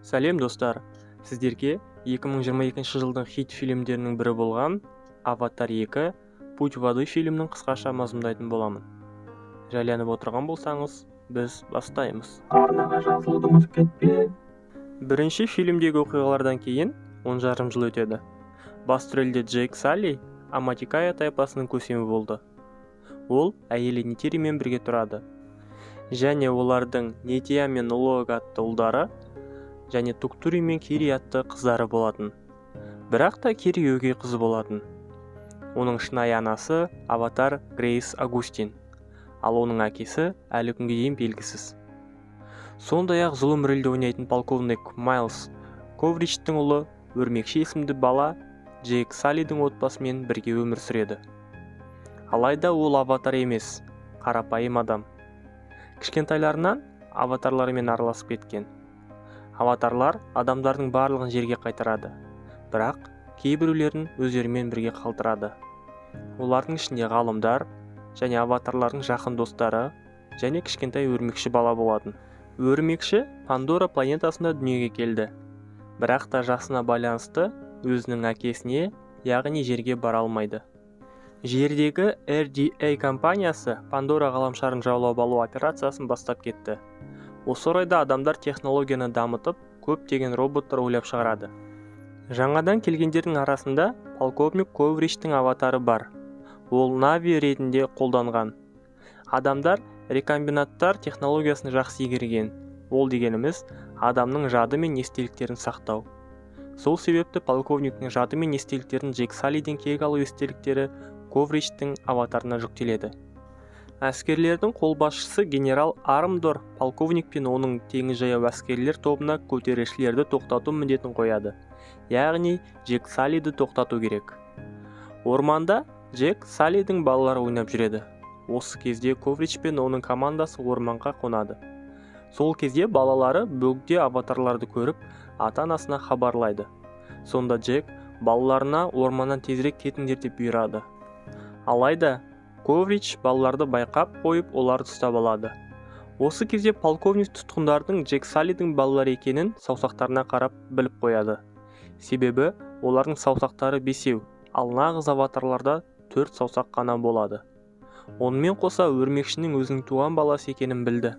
Сәлем достар, сіздерге 2022 жылдың хит фильмдерінің бірі болған Аватар 2 Путь воды фильмнің қысқаша мазмұндайтын боламын. Жайланып отырған болсаңыз, біз бастаймыз. Арнаға жазылуды ұмытып кетпе. Бірінші фильмдегі оқиғалардан кейін 10 жыл өтеді. Басты рөлде Джейк Салли Аматикая тайпасының көсемі болды. Ол әйелі Нитиримен бірге тұрады. Және олардың Нетия мен Лоаг атты ұлдары және Туктури мен Кири атты қыздары болатын. Бірақ та Кири өгей қызы болатын. Оның шынайы анасы Аватар Грейс Агустин, ал оның әкесі әлі күнге дейін белгісіз. Сондай-ақ зұлым рөлде ойнайтын полковник Майлз Ковричтің ұлы Өрмекші есімді бала Джейк Саллидің отбасымен бірге өмір сүреді. Алайда ол аватар емес, қарапайым адам. Кішкентайларынан аватарларымен араласып кеткен. Аватарлар адамдардың барлығын жерге қайтарады, бірақ кейбіреулерін өздерімен бірге қалдырады. Олардың ішінде ғалымдар және аватарлардың жақын достары және кішкентай өрмекші бала болатын. Өрмекші Пандора планетасында дүниеге келді, бірақ та жасына байланысты өзінің әкесіне, яғни жерге бара алмайды. Жердегі RDA компаниясы Пандора ғаламшарын жаулап алу операциясын бастап кетті. Осы орайда адамдар технологияны дамытып, көптеген роботтар ойлап шығарады. Жаңадан келгендердің арасында полковник Ковричтің аватары бар. Ол Нави ретінде қолданған. Адамдар рекомбинаттар технологиясын жақсы игерген. Ол дегеніміз адамның жады мен естеліктерін сақтау. Сол себепті полковниктің жады мен естеліктерін Джейк Саллиден кек алу естеліктері Ковричтің аватарына жүктеледі. Әскерлердің қолбасшысы генерал Армдор полковник пен оның теңіз жаяу әскерлер тобына көтерілісшілерді тоқтату міндетін қояды. Яғни Джейк Саллиді тоқтату керек. Орманда Джейк Саллидің балалары ойнап жүреді. Осы кезде Коврич пен оның командасы орманға қонады. Сол кезде балалары бөгде аватарларды көріп, ата-анасына хабарлайды. Сонда Джек балаларына орманнан тезірек кетіңдер деп бұйырады. Алайда Коврич балаларды байқап қойып, оларды ұстап алады. Осы кезде полковник тұтқындардың Джек Саллидің балалары екенін саусақтарына қарап біліп қояды. Себебі олардың саусақтары 5, ал нағыз аватарларда 4 саусақ қана болады. Онымен қоса өрмекшінің өзінің туған баласы екенін білді.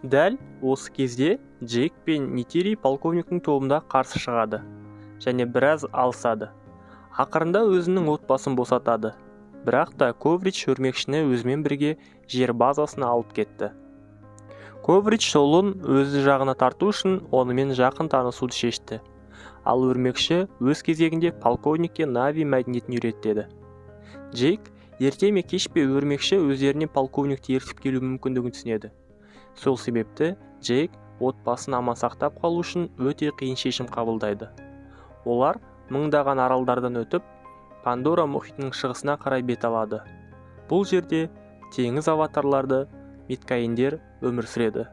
Дәл осы кезде Джейк пен Нитири полковниктің тобында қарсы шығады және біраз алысады. Ақырында өзінің отбасын босатады. Бірақ та Коврич өрмекшіні өзімен бірге жер базасына алып кетті. Коврич жолын өзі жағына тарту үшін онымен жақын танысуды шешті. Ал өрмекші өз кезегінде полковникке Нави мәдениетін үйретеді. Джейк ерте ме кеш пе өрмекші өздеріне полковникті ертіп келу мүмкіндігін түсінеді. Сол себепті Джейк отбасын аман сақтап қалу үшін өте қиын шешім қабылдайды. Олар мыңдаған аралдардан өтіп, Пандора мұхитының шығысына қарай бет алады. Бұл жерде теңіз аватарларды, меткайндер өмір сүреді.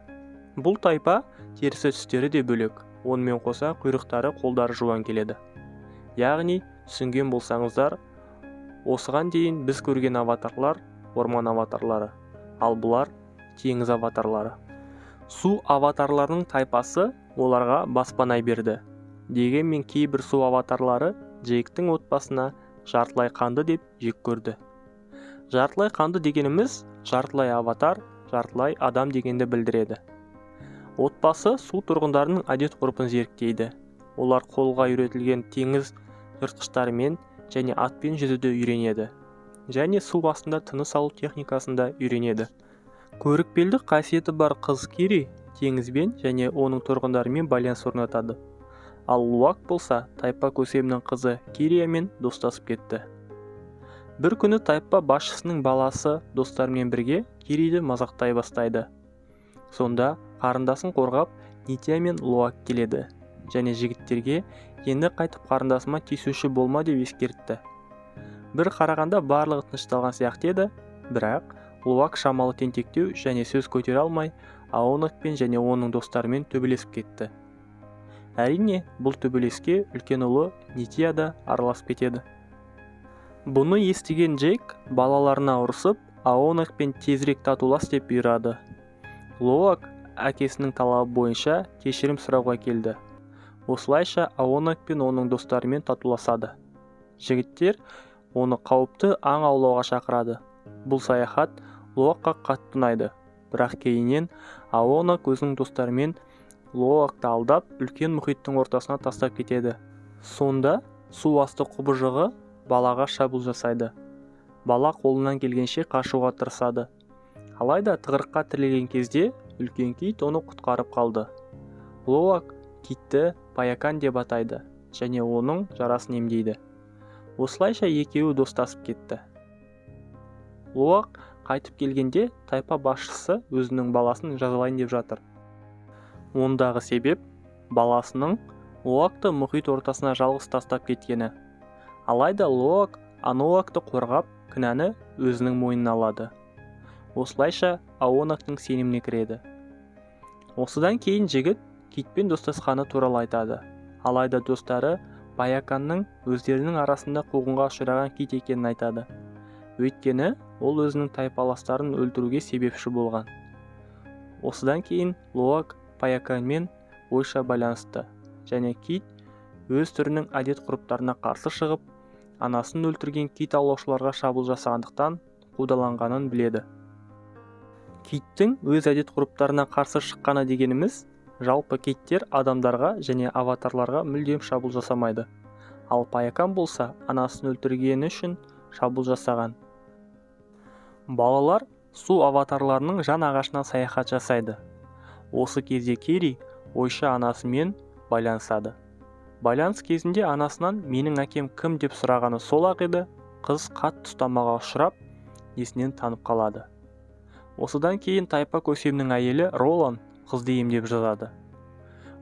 Бұл тайпа терісі түстері де бөлек, онымен қоса құйрықтары, қолдары жуан келеді. Яғни, түсінген болсаңыздар, осыған дейін біз көрген аватарлар орман аватарлары, ал бұлар теңіз аватарлары. Су аватарларының тайпасы оларға баспанай берді. Дегенмен кейбір су аватарлары Джейктің отбасына жартылай қанды деп жек көрді. Жартылай қанды дегеніміз жартылай аватар, жартылай адам дегенді білдіреді. Отбасы су тұрғындарының әдет-ғұрпын зерттейді. Олар қолға үйретілген теңіз жыртқыштарымен және атпен жүзуді үйренеді. Және су астында тыныс алу техникасында үйренеді. Көрікпелді қасиеті бар қыз Кири теңізбен және оның тұрғындарымен байланыс орнатады. Ал Лоаг болса, тайпа көсемінің қызы Кириямен достасып кетті. Бір күні тайпа басшысының баласы достарымен бірге Кириді мазақтай бастайды. Сонда қарындасын қорғап Нития мен Лоаг келеді және жігіттерге енді қайтып қарындасыма тиісуші болма деп ескертті. Бір қарағанда барлығы тынышталған сияқты еді, бірақ Лоаг шамалы тентектеу және сөз көтере алмай, Аонахпен және оның достарымен төбелесіп кетті. Әрине, бұл төбелеске үлкен ұлы Нития да араласып кетеді. Бұны естіген Джейк балаларына ұрысып, Аонахпен тезірек татулас деп бұйырады. Лоаг әкесінің талабы бойынша кешірім сұрауға келді. Осылайша Аонак пен оның достарымен татуласады. Жігіттер оны қауіпті аң аулауға шақырады. Бұл саяхат Лоакқа қатты ұнайды, бірақ кейіннен Аонак өзінің достарымен Лоакты алдап, үлкен мұхиттың ортасына тастап кетеді. Сонда су асты құбыжығы балаға шабуыл жасайды. Бала қолынан келгенше қашуға тырысады. Алайда тығырыққа тірелген кезде үлкен кит оны құтқарып қалды. Лоак китті Паякан деп атайды және оның жарасын емдейді. Осылайша екеуі достасып кетті. Лоак қайтып келгенде тайпа басшысы өзінің баласын жазалайын деп жатыр. Ондағы себеп баласының Лоакты мұхит ортасына жалғыз тастап кеткені. Алайда Лоак Аонакты қорғап, кінәні өзінің мойнына алады. Осылайша Аонактың сеніміне кіреді. Осыдан кейін жігіт китпен достасқаны туралы айтады. Алайда достары Паяканның өздерінің арасында қуғынға ұшыраған кит екенін айтады. Өйткені ол өзінің тайпаластарын өлтіруге себепші болған. Осыдан кейін Лоак Паяканмен ойша байланысты және кит өз түрінің әдет-ғұрыптарына қарсы шығып, анасын өлтірген кит аулаушыларға шабуыл жасағандықтан қудаланғанын біледі. Киттің өз әдет-ғұрыптарына қарсы шыққаны дегеніміз, жалпы киттер адамдарға және аватарларға мүлдем шабуыл жасамайды. Ал Паякан болса, анасын өлтіргені үшін шабуыл жасаған. Балалар су аватарларының жан ағашына саяхат жасайды. Осы кезде Кири ойша анасымен байланысады. Байланыс кезінде анасынан менің әкем кім деп сұрағаны сол-ақ еді, қыз қатты ұстамаға ұшырап, есінен танып қалады. Осыдан кейін тайпа көсемнің әйелі Ролан қызды емдеп жазады.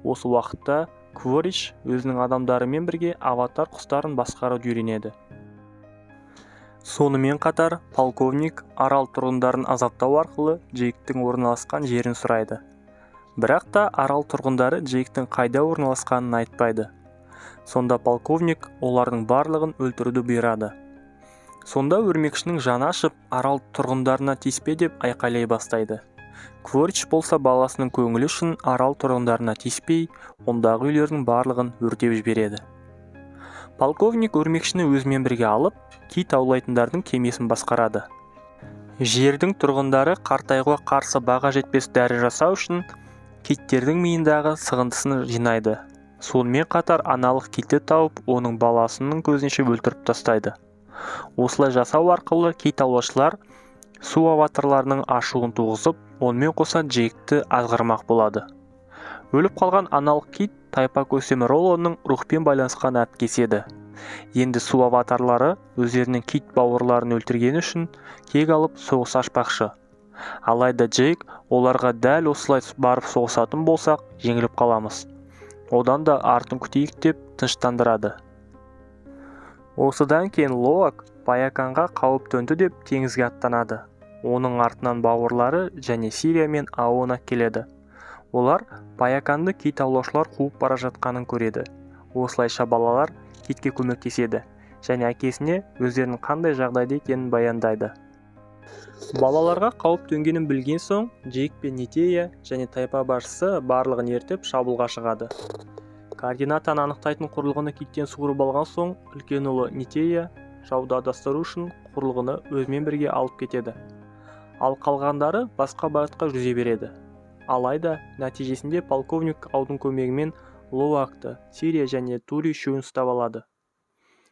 Осы уақытта Кворич өзінің адамдарымен бірге аватар құстарын басқаруды үйренеді. Сонымен қатар полковник арал тұрғындарын азаптау арқылы Джейктің орналасқан жерін сұрайды. Бірақ та арал тұрғындары Джейктің қайда орналасқанын айтпайды. Сонда полковник олардың барлығын өлтіруді бұйырады. Сонда өрмекшінің жаны ашып, арал тұрғындарына тиіспе деп айқайлай бастайды. Кворич болса баласының көңілі үшін арал тұрғындарына тиіспей, ондағы үйлердің барлығын өртеп жібереді. Полковник өрмекшіні өзімен бірге алып, кит аулайтындардың кемесін басқарады. Жердің тұрғындары қартайғыға қарсы баға жетпес дәрі жасау үшін киттердің миындағы сығындысын жинайды. Сонымен қатар аналық китті тауып, оның баласының көзінше өлтіріп тастайды. Осылай жасау арқылы кит аулаушылар су аватарларының ашуын туғызып, онымен қоса Джейкті азғырмақ болады. Өліп қалған аналық кит тайпа көсемі Роланның рухпен байланысқан әпкесі еді. Енді су аватарлары өздерінің кит бауырларын өлтіргені үшін кек алып соғыс ашпақшы. Алайда Джейк оларға дәл осылай барып соғысатын болсақ, жеңіліп қаламыз. Одан да артын күтейік деп тыныштандырады. Осыдан кейін Лоак Паяканға қауіп төнді деп теңізге аттанады. Оның артынан бауырлары және Сирия мен Аонак келеді. Олар Паяканды кит аулаушылар қуып бара жатқанын көреді. Осылайша балалар китке көмектеседі және әкесіне өздерінің қандай жағдайда екенін баяндайды. Балаларға қауіп төнгенін білген соң, Джейк пен Нитея және тайпа басшысы барлығын ертіп шабуылға шығады. Координатаны анықтайтын құрылғыны киттен суырып алған соң, үлкен ұлы Нитея жауды адастыру үшін құрылғыны өзімен бірге алып кетеді. Ал қалғандары басқа бағытқа жүзе береді. Алайда нәтижесінде полковник аудың көмегімен Лоакты, Сирия және Тури үшеуін ұстап алады.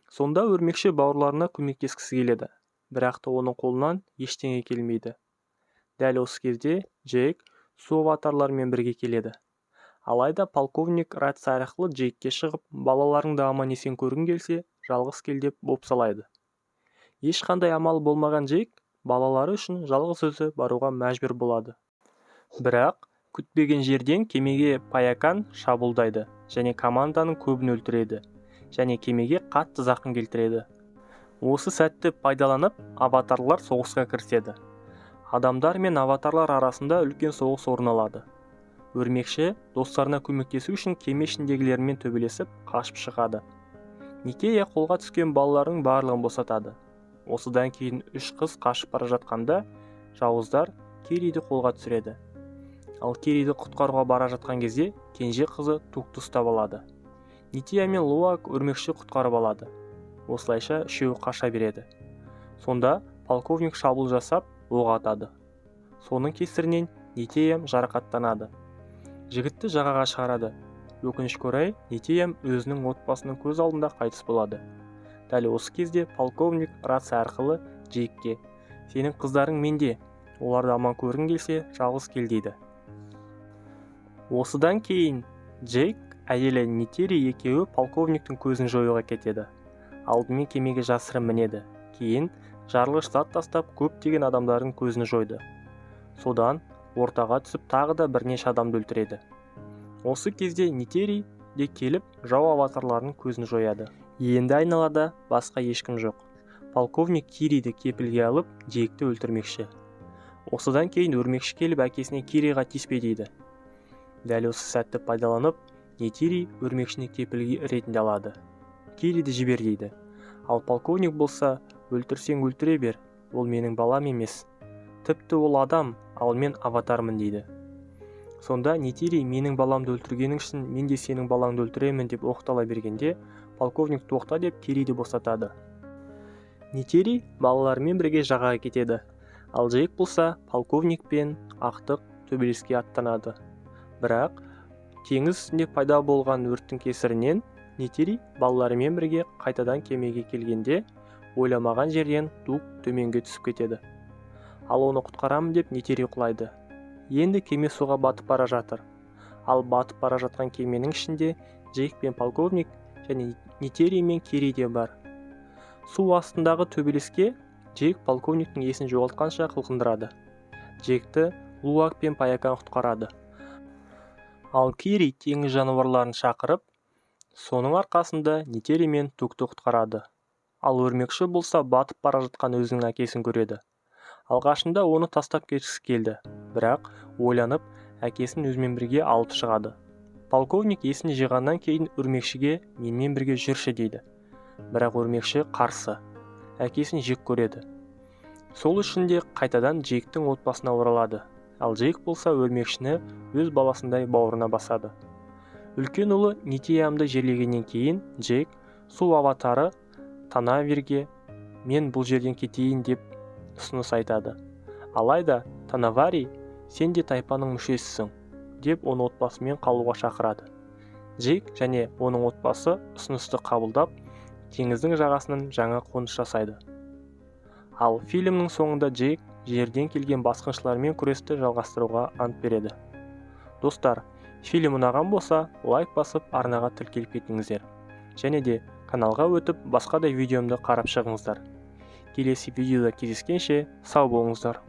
Сонда өрмекші бауырларына көмектескісі келеді, бірақ та оның қолынан ештеңе келмейді. Дәл осы кезде Джейк су аватарларымен бірге келеді. Алайда полковник рация арқылы Джейкке шығып, балаларыңды аман-есен көргің келсе, жалғыз кел деп бопсалайды. Ешқандай амал болмаған Джейк балалары үшін жалғыз өзі баруға мәжбүр болады. Бірақ күтпеген жерден кемеге Паякан шабуылдайды және команданың көбін өлтіреді және кемеге қатты зақым келтіреді. Осы сәтті пайдаланып, аватарлар соғысқа кіріседі. Адамдар мен аватарлар арасында үлкен соғыс орын алады. Өрмекші достарына көмектесу үшін кеме ішіндегілермен төбелесіп қашып шығады. Нитея қолға түскен балалардың барлығын босатады. Осыдан кейін үш қыз қашып бара жатқанда, жауыздар Кириді қолға түсіреді. Ал Кириді құтқаруға бара жатқан кезде кенже қызы Тугты ұстап алады. Нития мен Луак өрмекші құтқарып алады. Осылайша үшеуі қаша береді. Сонда полковник шабуыл жасап оқ атады. Соның кесірінен Нитиям жарақаттанады. Жігітті жағаға шығарады. Өкінішке орай, Нитиям өзінің отбасының көз алдында қайтыс болады. Дәл осы кезде полковник рация арқылы Джейкке: "Сенің қыздарың менде, оларды аман көргің келсе, жалғыз кел" дейді. Осыдан кейін Джейк, әйелі Нитери екеуі полковниктің көзін жоюға кетеді. Алдымен кемеге жасырын мінеді. Кейін жарылғыш зат тастап көптеген адамдардың көзін жойды. Содан ортаға түсіп тағы да бірнеше адамды өлтіреді. Осы кезде Нитери де келіп жау аватарларының көзін жояды. Енді айналада басқа ешкім жоқ. Полковник Кириді кепілге алып, Джейкті өлтірмекші. Осыдан кейін өрмекші келіп әкесіне Кириға тиіспе дейді. Дәл осы сәтті пайдаланып, Нитери өрмекшіні кепілге ретінде алады. Кириді жібер дейді. Ал полковник болса: "Өлтірсең өлтіре бер, ол менің балам емес. Тіпті ол адам, ал мен аватармын" дейді. Сонда Нитери: "Менің баламды өлтіргенің үшін мен де сенің балаңды өлтіремін" деп оқтала бергенде, полковник тоқта деп Кириді босатады. Нитери балаларымен бірге жағаға кетеді. Ал Джейк болса полковникпен ақтық төбелеске аттанады. Бірақ теңіз үстінде пайда болған өрттің кесірінен Нитери балаларымен бірге қайтадан кемеге келгенде, ойламаған жерден Дуг төменге түсіп кетеді. Ал оны құтқарамын деп Нитери құлайды. Енді кеме суға батып бара жатыр. Ал батып бара жатқан кеменің ішінде Джейк пен полковник және Нитери мен Кири де бар. Су астындағы төбелеске Джейк полковниктің есін жоғалтқанша қылқындырады. Джейкті Луак пен Паякан құтқарады. Ал Кири теңіз жануарларын шақырып, соның арқасында Нитери мен Дугты құтқарады. Ал өрмекші болса батып бара жатқан өзінің әкесін көреді. Алғашында оны тастап кеткісі келді, бірақ ойланып, әкесін өзімен бірге алып шығады. Полковник есін жиғаннан кейін өрмекшіге: "Менімен бірге жүрші" дейді. Бірақ өрмекші қарсы. Әкесін жек көреді. Сол үшін де қайтадан Джейктің отбасына оралады. Ал Джейк болса өрмекшіні өз баласындай бауырына басады. Үлкен ұлы Нитиямды жерлегеннен кейін Джейк су аватары Танавирге: "Мен бұл жерден кетейін" деп ұсыныс айтады. Алайда Танавари: "Сен де тайпаның мүшесісің" деп оны отбасымен қалуға шақырады. Джейк және оның отбасы ұсынысты қабылдап, теңіздің жағасынан жаңа қоныс жасайды. Ал фильмнің соңында Джейк жерден келген басқыншылармен күресті жалғастыруға ант береді. Достар, фильм ұнаған болса, лайк басып арнаға тіркеліп кетіңіздер. Және де каналға өтіп басқа да видеомды қарап шығыңыздар. Келесі видеода кездескенше сау болыңыздар.